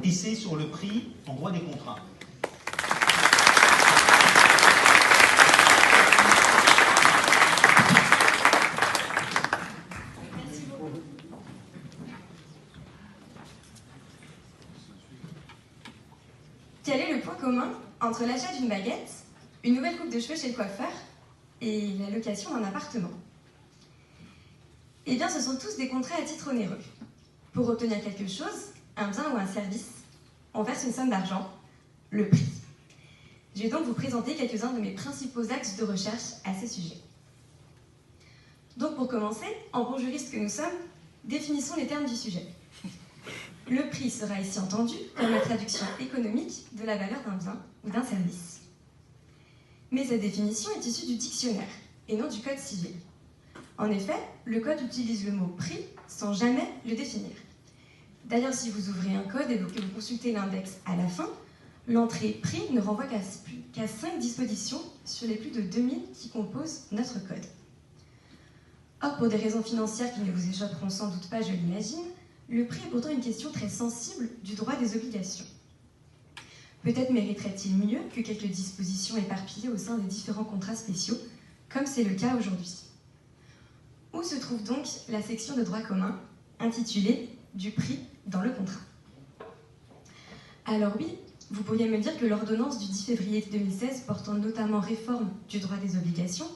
Essai sur le prix en droit des contrats. Quel est le point commun entre l'achat d'une baguette, une nouvelle coupe de cheveux chez le coiffeur et la location d'un appartement? Eh bien, ce sont tous des contrats à titre onéreux. Pour obtenir quelque chose, un bien ou un service, on verse une somme d'argent, le prix. Je vais donc vous présenter quelques-uns de mes principaux axes de recherche à ce sujet. Donc pour commencer, en bons juristes que nous sommes, définissons les termes du sujet. Le prix sera ici entendu comme la traduction économique de la valeur d'un bien ou d'un service. Mais cette définition est issue du dictionnaire et non du Code civil. En effet, le Code utilise le mot « prix » sans jamais le définir. D'ailleurs, si vous ouvrez un code et que vous consultez l'index à la fin, l'entrée « prix » ne renvoie qu'à 5 dispositions sur les plus de 2000 qui composent notre code. Or, pour des raisons financières qui ne vous échapperont sans doute pas, je l'imagine, le prix est pourtant une question très sensible du droit des obligations. Peut-être mériterait-il mieux que quelques dispositions éparpillées au sein des différents contrats spéciaux, comme c'est le cas aujourd'hui. Où se trouve donc la section de droit commun, intitulée « Du prix dans le contrat ». Alors oui, vous pourriez me dire que l'ordonnance du 10 février 2016 portant notamment réforme du droit des obligations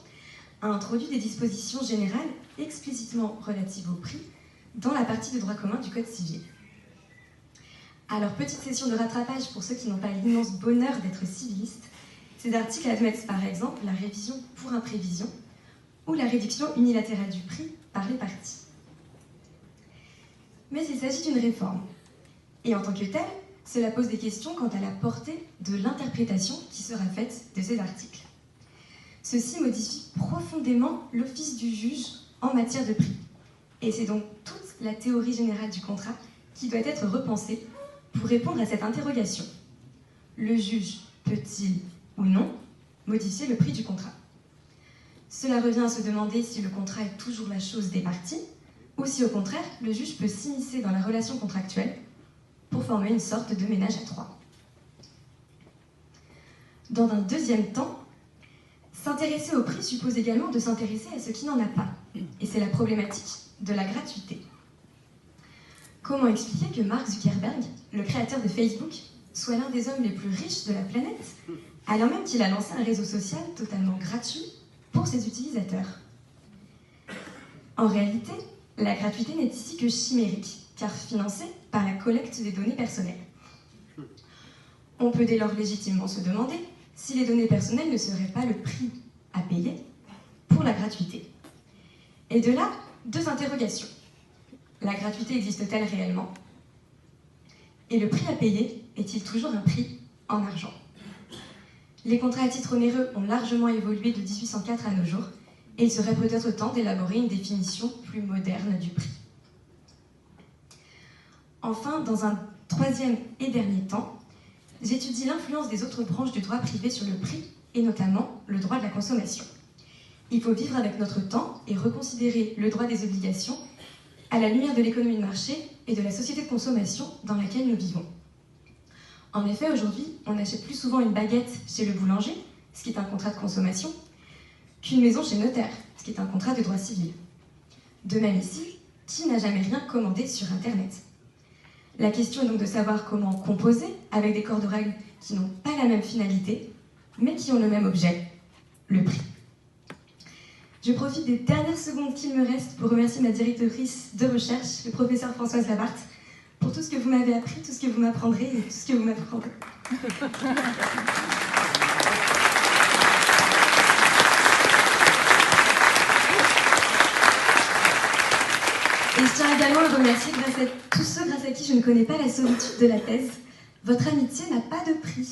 a introduit des dispositions générales explicitement relatives au prix dans la partie de droit commun du Code civil. Alors, petite session de rattrapage pour ceux qui n'ont pas l'immense bonheur d'être civilistes, ces articles admettent par exemple la révision pour imprévision ou la réduction unilatérale du prix par les parties. Mais il s'agit d'une réforme, et en tant que telle, cela pose des questions quant à la portée de l'interprétation qui sera faite de ces articles. Ceci modifie profondément l'office du juge en matière de prix. Et c'est donc toute la théorie générale du contrat qui doit être repensée pour répondre à cette interrogation. Le juge peut-il ou non modifier le prix du contrat? Cela revient à se demander si le contrat est toujours la chose des parties ou si au contraire le juge peut s'immiscer dans la relation contractuelle pour former une sorte de ménage à trois. Dans un deuxième temps, s'intéresser au prix suppose également de s'intéresser à ce qui n'en a pas, et c'est la problématique de la gratuité. Comment expliquer que Mark Zuckerberg, le créateur de Facebook, soit l'un des hommes les plus riches de la planète, alors même qu'il a lancé un réseau social totalement gratuit pour ses utilisateurs? En réalité, la gratuité n'est ici que chimérique, car financée par la collecte des données personnelles. On peut dès lors légitimement se demander si les données personnelles ne seraient pas le prix à payer pour la gratuité. Et de là, deux interrogations. La gratuité existe-t-elle réellement? Et le prix à payer est-il toujours un prix en argent? Les contrats à titre onéreux ont largement évolué de 1804 à nos jours, et il serait peut-être temps d'élaborer une définition plus moderne du prix. Enfin, dans un troisième et dernier temps, j'étudie l'influence des autres branches du droit privé sur le prix, et notamment le droit de la consommation. Il faut vivre avec notre temps et reconsidérer le droit des obligations à la lumière de l'économie de marché et de la société de consommation dans laquelle nous vivons. En effet, aujourd'hui, on achète plus souvent une baguette chez le boulanger, ce qui est un contrat de consommation, qu'une maison chez le notaire, ce qui est un contrat de droit civil. De même ici, qui n'a jamais rien commandé sur Internet? La question est donc de savoir comment composer avec des corps de règles qui n'ont pas la même finalité, mais qui ont le même objet, le prix. Je profite des dernières secondes qu'il me reste pour remercier ma directrice de recherche, le professeur Françoise Labarthe, pour tout ce que vous m'avez appris, tout ce que vous m'apprendrez et tout ce que vous m'apprendrez. Et je tiens également à remercier tous ceux grâce à qui je ne connais pas la solitude de la thèse. Votre amitié n'a pas de prix.